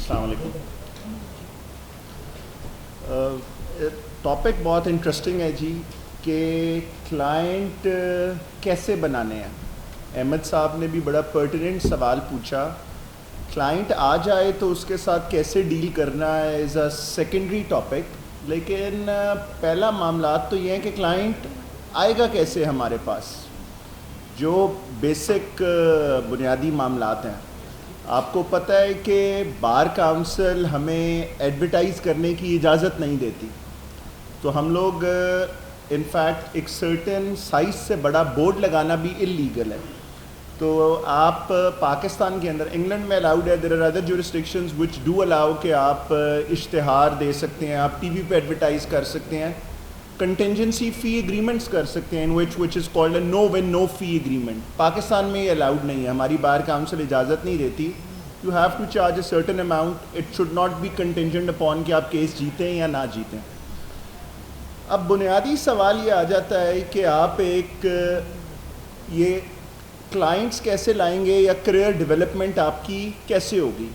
السلام علیکم. ٹاپک بہت انٹرسٹنگ ہے جی کہ کلائنٹ کیسے بنانے ہیں. احمد صاحب نے بھی بڑا پرٹیننٹ سوال پوچھا. کلائنٹ آ جائے تو اس کے ساتھ کیسے ڈیل کرنا ہے از اے سیکنڈری ٹاپک, لیکن پہلا معاملات تو یہ ہیں کہ کلائنٹ آئے گا کیسے ہمارے پاس. جو بیسک بنیادی معاملات ہیں, آپ کو پتہ ہے کہ بار کاؤنسل ہمیں ایڈورٹائز کرنے کی اجازت نہیں دیتی, تو ہم لوگ انفیکٹ ایک سرٹن سائز سے بڑا بورڈ لگانا بھی اللیگل ہے. تو آپ پاکستان کے اندر, انگلینڈ میں الاؤڈ ہے, there are other jurisdictions which do allow کہ آپ اشتہار دے سکتے ہیں, آپ ٹی وی پہ ایڈورٹائز کر سکتے ہیں, کنٹینجنسی فی ایگریمنٹس کر سکتے ہیں, وچ is called a know one نو فی ایگریمنٹ. پاکستان میں یہ الاؤڈ نہیں ہے, ہماری بار کاؤنسل اجازت نہیں دیتی. You have to charge a certain amount, it should not be contingent upon کہ آپ کیس جیتیں یا نہ جیتیں. اب بنیادی سوال یہ آ جاتا ہے کہ آپ ایک یہ کلائنٹس کیسے لائیں گے یا کریئر ڈیولپمنٹ آپ کی کیسے ہوگی.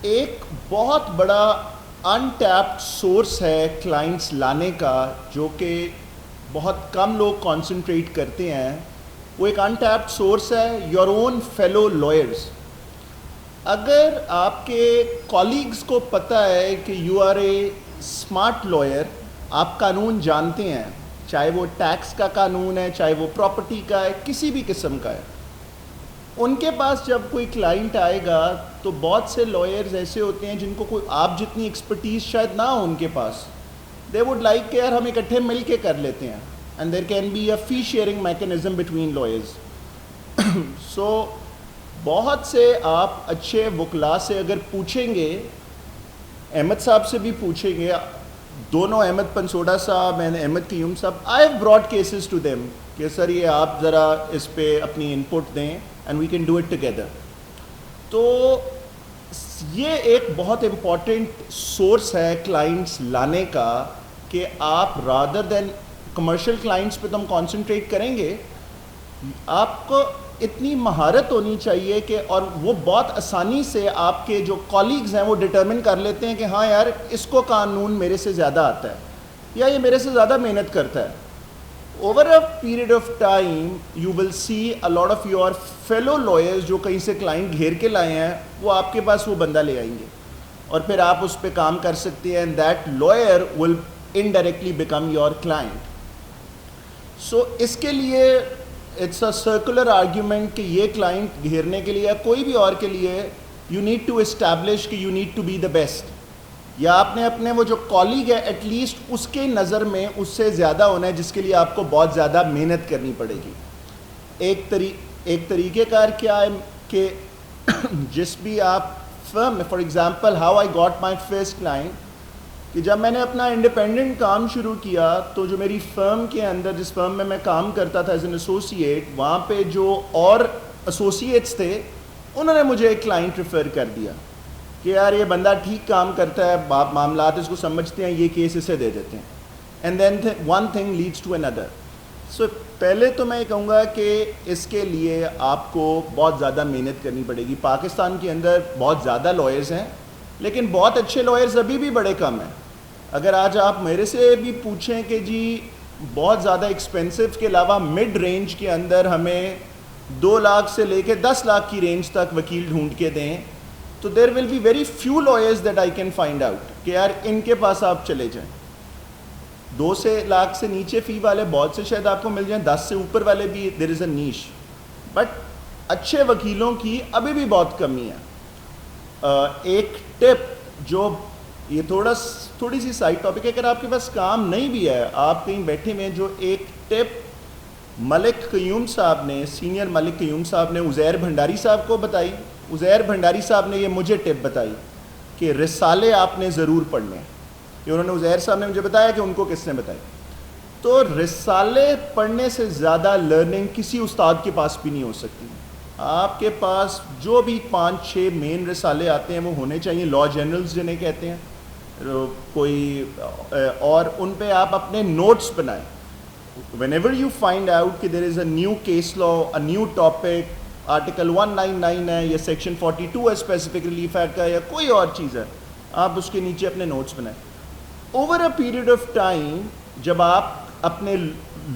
ایک بہت بڑا ان ٹیپڈ سورس ہے کلائنٹس لانے کا, جو کہ بہت کم لوگ کانسنٹریٹ کرتے ہیں. وہ ایک ان ٹیپڈ سورس ہے یور اون فیلو لائرز. اگر آپ کے کولیگز کو پتہ ہے کہ you are a smart lawyer, آپ قانون جانتے ہیں, چاہے وہ ٹیکس کا قانون ہے, چاہے وہ پراپرٹی کا ہے, کسی بھی قسم کا ہے, ان کے پاس جب کوئی کلائنٹ آئے گا تو بہت سے لائرز ایسے ہوتے ہیں جن کو کوئی آپ جتنی ایکسپرٹیز شاید نہ ہو ان کے پاس. دے وڈ لائک کہ یار ہم اکٹھے مل کے کر لیتے ہیں, اینڈ دیر کین بی اے فی شیئرنگ میکینزم بٹوین لائرز. سو بہت سے آپ اچھے وکلاء سے اگر پوچھیں گے, احمد صاحب سے بھی پوچھیں گے, دونوں احمد پنسوڈا صاحب اینڈ احمد قیوم صاحب, I have brought cases to them کہ سر یہ آپ ذرا اس پہ اپنی انپٹ دیں and we can do it together. تو یہ ایک بہت امپورٹنٹ سورس ہے کلائنٹس لانے کا کہ آپ رادر دین کمرشل کلائنٹس پہ تو ہم کانسنٹریٹ کریں گے, آپ کو اتنی مہارت ہونی چاہیے کہ, اور وہ بہت آسانی سے آپ کے جو کولیگز ہیں وہ ڈٹرمن کر لیتے ہیں کہ ہاں یار اس کو قانون میرے سے زیادہ آتا ہے یا یہ میرے سے زیادہ محنت کرتا ہے. Over a period of time you will see a lot of your fellow lawyers جو کہیں سے کلائنٹ گھیر کے لائے ہیں, وہ آپ کے پاس وہ بندہ لے آئیں گے اور پھر آپ اس پہ کام کر سکتے ہیں, and that lawyer will indirectly become your client. So اس کے لیے اٹس اے سرکولر آرگیومنٹ کہ یہ کلائنٹ گھیرنے کے لیے یا کوئی بھی اور کے لیے یو نیڈ ٹو اسٹیبلش کہ you need to be the best, یا آپ نے اپنے وہ جو کولیگ ہے ایٹ لیسٹ اس کے نظر میں اس سے زیادہ ہونا ہے, جس کے لیے آپ کو بہت زیادہ محنت کرنی پڑے گی. ایک طریقہ کار کیا ہے کہ جس بھی آپ firm, for example how I got my first client, کہ جب میں نے اپنا انڈیپینڈنٹ کام شروع کیا تو جو میری فرم کے اندر, جس فرم میں کام کرتا تھا ایز این ایسوسیٹ, وہاں پہ جو اور ایسوسیٹس تھے انہوں نے مجھے ایک کلائنٹ ریفر کر دیا کہ یار یہ بندہ ٹھیک کام کرتا ہے, معاملات اس کو سمجھتے ہیں, یہ کیس اسے دے دیتے ہیں. And then one thing leads to another. So پہلے تو میں کہوں گا کہ اس کے لیے آپ کو بہت زیادہ محنت کرنی پڑے گی. پاکستان کے اندر بہت زیادہ لائرز ہیں, لیکن بہت اچھے لائرز ابھی بھی بڑے کم ہیں. اگر آج آپ میرے سے بھی پوچھیں کہ جی بہت زیادہ ایکسپینسو کے علاوہ مڈ رینج کے اندر ہمیں 2 لاکھ سے لے کے 10 لاکھ کی رینج تک وکیل ڈھونڈ کے دیں, تو there will be very few lawyers that I can find out کہ یار ان کے پاس آپ چلے جائیں. 2 لاکھ سے نیچے فی والے بہت سے شاید آپ کو مل جائیں, 10 سے اوپر والے بھی دیر از اے نیش, بٹ اچھے وکیلوں کی ابھی بھی بہت کمی ہے. ایک ٹپ, جو یہ تھوڑی سی سائڈ ٹاپک ہے, اگر آپ کے پاس کام نہیں بھی ہے, آپ کہیں بیٹھے ہوئے, جو ایک ٹپ ملک قیوم صاحب نے, سینئر ملک قیوم صاحب نے عزیر بھنڈاری صاحب کو بتائی. عزیر بھنڈاری صاحب نے یہ مجھے ٹپ بتائی کہ رسالے آپ نے ضرور پڑھنے. یہ انہوں نے, عزیر صاحب نے مجھے بتایا کہ ان کو کس نے بتائی. تو رسالے پڑھنے سے زیادہ لرننگ کسی استاد کے پاس بھی نہیں ہو سکتی. آپ کے پاس جو بھی 5-6 مین رسالے آتے ہیں وہ ہونے چاہیے, لا جنرلز جنہیں کہتے ہیں کوئی, اور ان پہ آپ اپنے نوٹس بنائیں. whenever you find out کہ there is a new case law, a new topic, article 199 ہے یا سیکشن 42 ہے اسپیسیفک ریلیف ایکٹ کا یا کوئی اور چیز ہے, آپ اس کے نیچے اپنے نوٹس بنائیں. Over a period of time جب آپ اپنے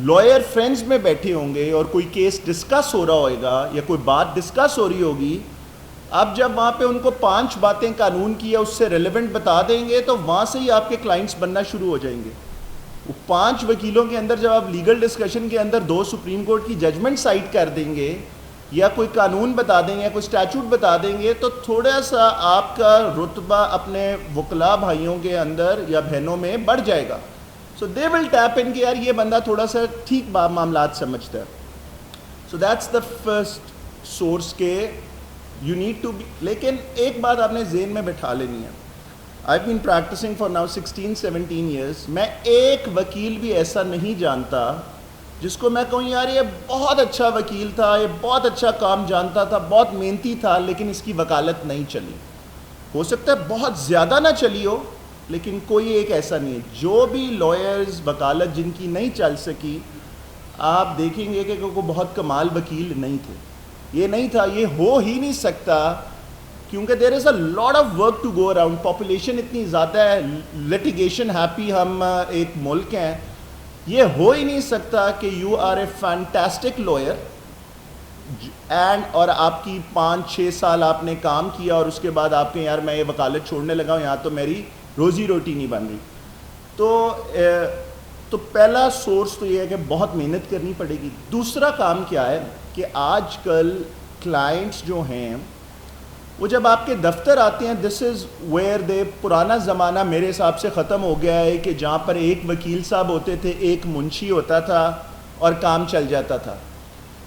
لائر فرینڈز میں بیٹھے ہوں گے اور کوئی کیس ڈسکس ہو رہا ہوئے گا یا کوئی بات ڈسکس ہو رہی ہوگی, آپ جب وہاں پہ ان کو 5 باتیں قانون کی یا اس سے ریلیونٹ بتا دیں گے تو وہاں سے ہی آپ کے کلائنٹس بننا شروع ہو جائیں گے. 5 وکیلوں کے اندر جب آپ لیگل ڈسکشن کے اندر 2 سپریم کورٹ کی ججمنٹ سائٹ کر دیں گے یا کوئی قانون بتا دیں گے یا کوئی اسٹیچوٹ بتا دیں گے تو تھوڑا سا آپ کا رتبہ اپنے وکلاء بھائیوں کے اندر یا بہنوں میں بڑھ جائے گا. سو دے ول ٹیپ ان کہ یار یہ بندہ تھوڑا سا ٹھیک معاملات سمجھتا ہے. So that's the first source کے یو نیڈ ٹو بی. لیکن ایک بات آپ نے ذہن میں بٹھا لینی ہے, آئی بین پریکٹسنگ فار ناؤ 16-17 ایئرس. میں ایک وکیل بھی ایسا نہیں جانتا جس کو میں کہوں یار یہ بہت اچھا وکیل تھا, یہ بہت اچھا کام جانتا تھا, بہت محنتی تھا, لیکن اس کی وکالت نہیں چلی. ہو سکتا ہے بہت زیادہ نہ چلی ہو, لیکن کوئی ایک ایسا نہیں ہے. جو بھی لائرز وکالت جن کی نہیں چل سکی, آپ دیکھیں گے کہ کوئی بہت کمال وکیل نہیں تھے. یہ نہیں تھا, یہ ہو ہی نہیں سکتا, کیونکہ there is a lot of work to go around. Population اتنی زیادہ ہے, لٹیگیشن ہیپی ہم ایک ملک ہیں. یہ ہو ہی نہیں سکتا کہ you are a fantastic lawyer and اور آپ کی 5-6 سال آپ نے کام کیا اور اس کے بعد آپ کے یار میں یہ وکالت چھوڑنے لگا ہوں, یہاں تو میری روزی روٹی نہیں بن رہی. تو پہلا سورس تو یہ ہے کہ بہت محنت کرنی پڑے گی. دوسرا کام کیا ہے کہ آج کل کلائنٹس جو ہیں وہ جب آپ کے دفتر آتے ہیں, دس از ویئر دے, پرانا زمانہ میرے حساب سے ختم ہو گیا ہے کہ جہاں پر ایک وکیل صاحب ہوتے تھے, ایک منشی ہوتا تھا اور کام چل جاتا تھا.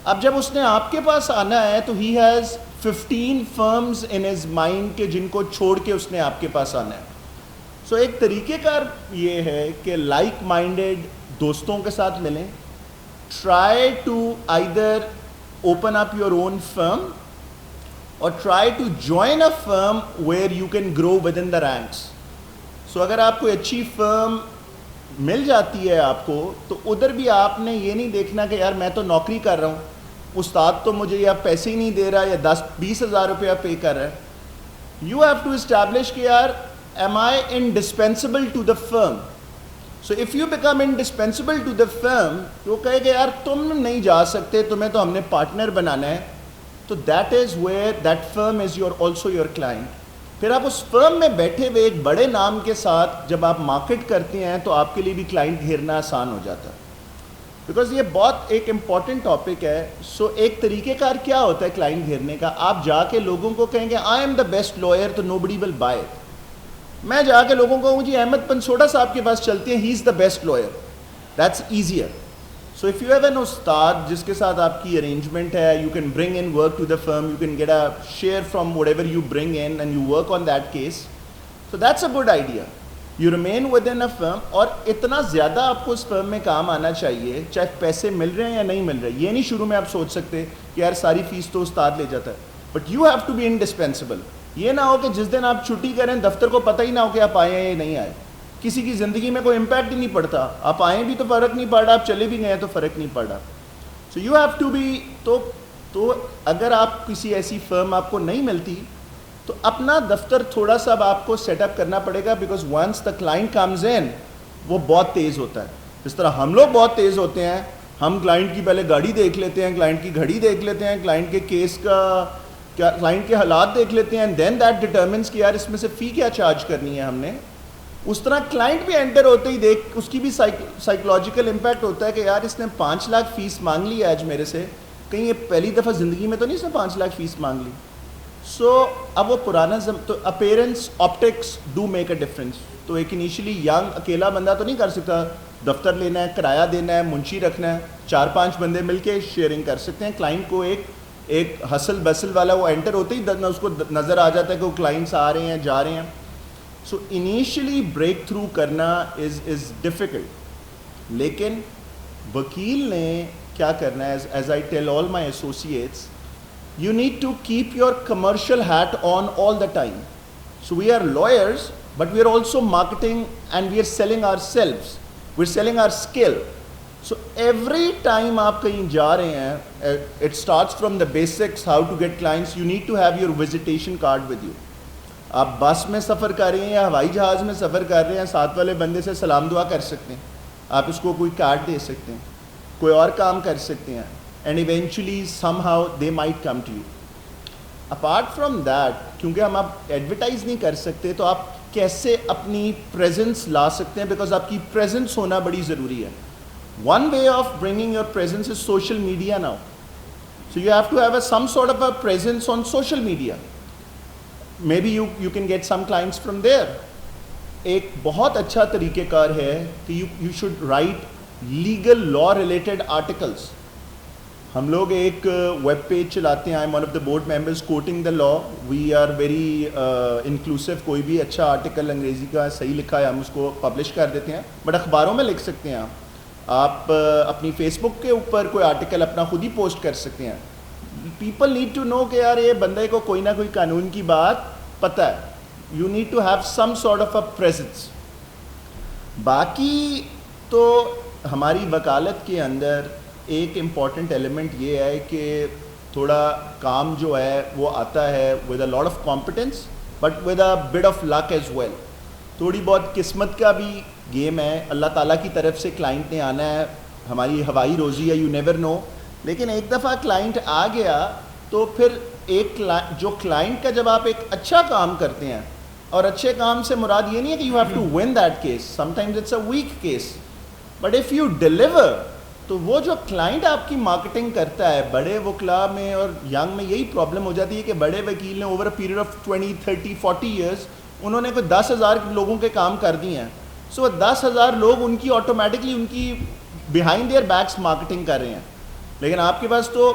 اب جب اس نے آپ کے پاس آنا ہے تو he has 15 firms in his mind کہ جن کو چھوڑ کے اس نے آپ کے پاس آنا ہے. سو ایک طریقہ کار یہ ہے کہ لائک مائنڈیڈ دوستوں کے ساتھ ملیں. Try to either open up your own firm or try to join a firm where you can grow within the ranks. So اگر آپ کوئی اچھی فرم مل جاتی ہے آپ کو تو ادھر بھی آپ نے یہ نہیں دیکھنا کہ یار میں تو نوکری کر رہا ہوں, استاد تو مجھے یا پیسے ہی نہیں دے رہا یا 10-20 ہزار روپیہ پے کر رہا ہے. یو ہیو ٹو اسٹیبلش کہ یار am I indispensable to the firm. So if you become indispensable to the firm, تو کہے کہ یار تم نہیں جا سکتے, تمہیں تو ہم نے پارٹنر بنانا ہے, تو that is where that firm is also your client. پھر آپ اس فرم میں بیٹھے ہوئے ایک بڑے نام کے ساتھ جب آپ مارکیٹ کرتے ہیں تو آپ کے لیے بھی کلائنٹ گھیرنا آسان ہو جاتا ہے, بیکاز یہ بہت ایک امپورٹنٹ ٹاپک ہے. سو ایک طریقہ کار کیا ہوتا ہے کلائنٹ گھیرنے کا, آپ جا کے لوگوں کو کہیں گے I am the best lawyer, تو nobody will buy it. میں جا کے لوگوں کو کہوں جی احمد پنسوڑا صاحب کے پاس چلتے ہیں, he is the best lawyer, that's easier. So if you have an استاد جس کے ساتھ آپ کی ارینجمنٹ ہے, you can bring in work to the firm, you can get a share from whatever you bring in and you work on that case. So that's a good idea. You remain within a firm, اور اتنا زیادہ آپ کو اس فرم میں کام آنا چاہیے چاہے پیسے مل رہے ہیں یا نہیں مل رہے. یہ نہیں شروع میں آپ سوچ سکتے کہ یار ساری فیس تو استاد لے جاتا ہے, but you have to be indispensable. یہ نہ ہو کہ جس دن آپ چھٹی کریں دفتر کو پتہ ہی نہ ہو کہ آپ آئے ہیں یا نہیں آئے, کسی کی زندگی میں کوئی امپیکٹ ہی نہیں پڑتا. آپ آئیں بھی تو فرق نہیں پڑ رہا, آپ چلے بھی گئے تو فرق نہیں پڑ رہا. So you have to be. تو اگر آپ کسی ایسی فرم آپ کو نہیں ملتی تو اپنا دفتر تھوڑا سا آپ کو سیٹ اپ کرنا پڑے گا, because once the client comes in, وہ بہت تیز ہوتا ہے. جس طرح ہم لوگ بہت تیز ہوتے ہیں, ہم کلائنٹ کی پہلے گاڑی دیکھ لیتے ہیں, کلائنٹ کی گھڑی دیکھ لیتے ہیں, کلائنٹ کے کیس کا کلائنٹ کے حالات دیکھ لیتے ہیں, اینڈ دین دیٹ ڈٹرمنس کہ یار اس میں سے فی کیا چارج کرنی ہے ہم نے. اس طرح کلائنٹ بھی انٹر ہوتے ہی دیکھ, اس کی بھی سائیکولوجیکل امپیکٹ ہوتا ہے کہ یار اس نے 5 لاکھ فیس مانگ لی آج میرے سے, کہیں یہ پہلی دفعہ زندگی میں تو نہیں اس نے 5 لاکھ فیس مانگ لی. سو اب وہ پرانا تو appearance optics do make a difference. تو ایک انیشلی ینگ اکیلا بندہ تو نہیں کر سکتا, دفتر لینا ہے, کرایہ دینا ہے, منشی رکھنا ہے, 4-5 بندے مل کے شیئرنگ کر سکتے ہیں. کلائنٹ کو ایک ہسل بسل والا وہ انٹر ہوتے ہی اس کو نظر آ جاتا ہے کہ وہ کلائنٹس آ رہے ہیں جا رہے ہیں. سو انیشلی بریک تھرو کرنا از ڈیفیکلٹ, لیکن وکیل نے کیا کرنا ہے, as I tell all my associates, you need to keep your commercial hat on all the time. So we are lawyers, but we are also marketing and we are selling ourselves. We're selling our skill. So every time آپ کہیں جا رہے ہیں, it starts from the basics, how to get clients, you need to have your visitation card with you. آپ بس میں سفر کر رہے ہیں یا ہوائی جہاز میں سفر کر رہے ہیں, ساتھ والے بندے سے سلام دعا کر سکتے ہیں, آپ اس کو کوئی کارڈ دے سکتے ہیں, کوئی اور کام کر سکتے ہیں, and eventually somehow they might come to you. Apart from that, کیونکہ ہم آپ ایڈورٹائز نہیں کر سکتے, تو آپ کیسے اپنی پریزنس لا سکتے ہیں, بیکاز آپ کی پریزنس ہونا بڑی ضروری ہے. One way of bringing your presence is social media now. So you have to have some sort of a presence on social media. Maybe you can get some clients from there. ایک بہت اچھا طریقہ کار ہے کہ you should write legal law related articles. ہم لوگ ایک web page چلاتے ہیں, I'm one of the board members quoting the law. We are very inclusive. کوئی بھی اچھا آرٹیکل انگریزی کا صحیح لکھا ہے ہم اس کو پبلش کر دیتے ہیں, بٹ اخباروں میں لکھ سکتے ہیں آپ اپنی فیس بک کے اوپر کوئی آرٹیکل اپنا خود ہی پوسٹ کر سکتے ہیں. پیپل نیڈ ٹو نو کہ یار یہ بندے کو کوئی نہ کوئی قانون کی بات پتہ ہے. You need to have some sort of a presence. باقی تو ہماری وکالت کے اندر ایک امپورٹنٹ ایلیمنٹ یہ ہے کہ تھوڑا کام جو ہے وہ آتا ہے with a lot of competence, but with a bit of luck as well. تھوڑی بہت قسمت کا بھی گیم ہے, اللہ تعالیٰ کی طرف سے کلائنٹ نے آنا ہے, ہماری ہوائی روزی ہے, یو نیور نو. لیکن ایک دفعہ کلائنٹ آ گیا تو پھر ایک جو کلائنٹ کا جب آپ ایک اچھا کام کرتے ہیں, اور اچھے کام سے مراد یہ نہیں ہے کہ you have to win that case, sometimes it's a weak case, but if you deliver, تو وہ جو کلائنٹ آپ کی مارکیٹنگ کرتا ہے, بڑے وکلاء میں اور ینگ میں یہی پرابلم ہو جاتی ہے کہ بڑے وکیل نے over a period of 20, 30, 40 years انہوں نے کوئی 10,000 لوگوں کے کام کر دیے ہیں. سو 10,000 لوگ ان کی آٹومیٹکلی ان کی بیہائنڈ دیئر بیکس مارکیٹنگ کر رہے ہیں, لیکن آپ کے پاس تو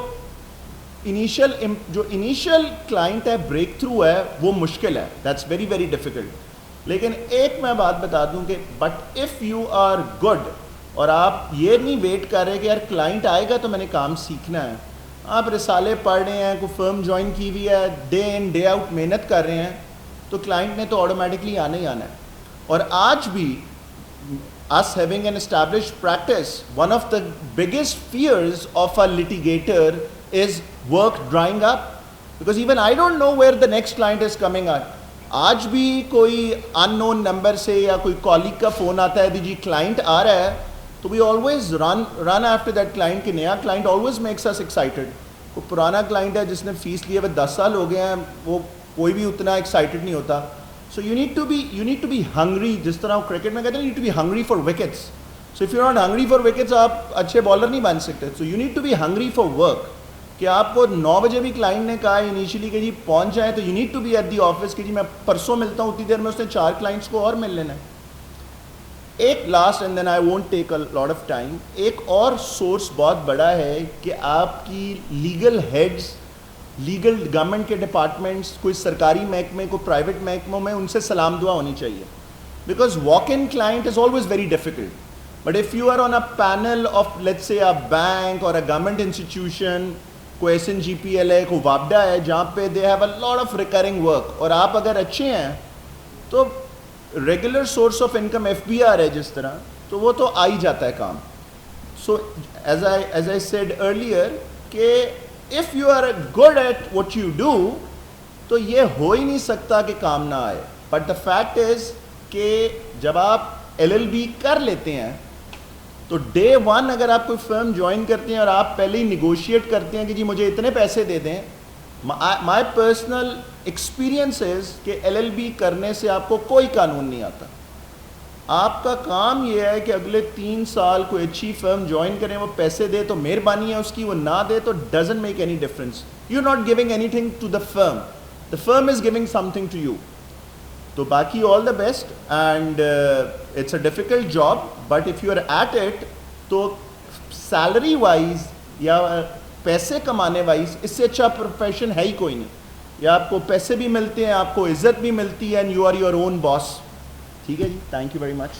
جو انیشیل کلائنٹ ہے, بریک تھرو ہے, وہ مشکل ہے, دیٹس ویری ویری ڈیفیکلٹ. لیکن ایک میں بات بتا دوں کہ but if you are good, اور آپ یہ نہیں ویٹ کر رہے کہ یار کلائنٹ آئے گا تو میں نے کام سیکھنا ہے, آپ رسالے پڑھ رہے ہیں, کوئی فرم جوائن کی ہوئی ہے, ڈے ان ڈے آؤٹ محنت کر رہے ہیں, تو کلائنٹ نے تو آٹومیٹکلی آنا ہی آنا ہے. اور آج بھی us having an established practice, one of the biggest fears of a litigator is work drying up, because even I don't know where the next client is coming at. آج بھی کوئی unknown number سے یا کوئی colleague کا phone آتا ہے جی client آ رہا ہے, تو we always run after that client کہ نیا client always makes us excited. کوئی پرانا client ہے جس نے فیس لیے ہوئے 10 سال ہو گئے ہیں, وہ کوئی بھی اتنا ایکسائٹیڈ نہیں ہوتا. So you need to be hungry, جس طرح کرکٹ میں کہتے ہیں you need to be hungry for wickets. So if you're not hungry for wickets, آپ اچھے بالر نہیں بن سکتے. So you need to be hungry for work. کہ آپ کو 9 بجے بھی کلائنٹ نے کہا انیشلی کہ جی پہنچ جائیں, تو you need to be at the office کہ جی میں پرسوں ملتا ہوں, اتنی دیر میں اس نے 4 کلائنٹس کو اور مل لینا ہے. ایک last and then I won't take a lot of time, ایک اور سورس بہت بڑا ہے کہ آپ کی لیگل ہیڈز, لیگل گورنمنٹ کے ڈپارٹمنٹس, کوئی سرکاری محکمے, کوئی پرائیویٹ محکموں میں, ان سے سلام دعا ہونی چاہیے. Because walk in client is always very difficult, but if you are on a panel of let's say a bank اور اے گورنمنٹ انسٹیٹیوشن, کوئی SNGPL ہے, کوئی وابڈا ہے, جہاں پہ they have a lot of recurring work, اور آپ اگر اچھے ہیں تو regular source of income FBR ہے جس طرح, تو وہ تو آ ہی جاتا ہے کام. So as I said earlier کہ if you are good at what you do, تو یہ ہو ہی نہیں سکتا کہ کام نہ آئے. but the fact is کہ جب آپ LLB کر لیتے ہیں تو day one اگر آپ کوئی فرم جوائن کرتے ہیں اور آپ پہلے ہی نیگوشیٹ کرتے ہیں کہ جی مجھے اتنے پیسے دے دیں, my personal experience is کہ LLB کرنے سے آپ کو کوئی قانون نہیں آتا. آپ کا کام یہ ہے کہ اگلے 3 سال کوئی اچھی فرم جوائن کریں, وہ پیسے دے تو مہربانی ہے اس کی, وہ نہ دے تو doesn't make any difference. You not giving anything to the firm is giving something to you. تو باقی all the best, and it's a difficult job, but if you are at it, تو salary wise یا پیسے کمانے wise اس سے اچھا profession ہے ہی کوئی نہیں. یا آپ کو پیسے بھی ملتے ہیں, آپ کو عزت بھی ملتی ہے, and you are your own boss. ٹھیک ہے جی, تھینک یو ویری مچ.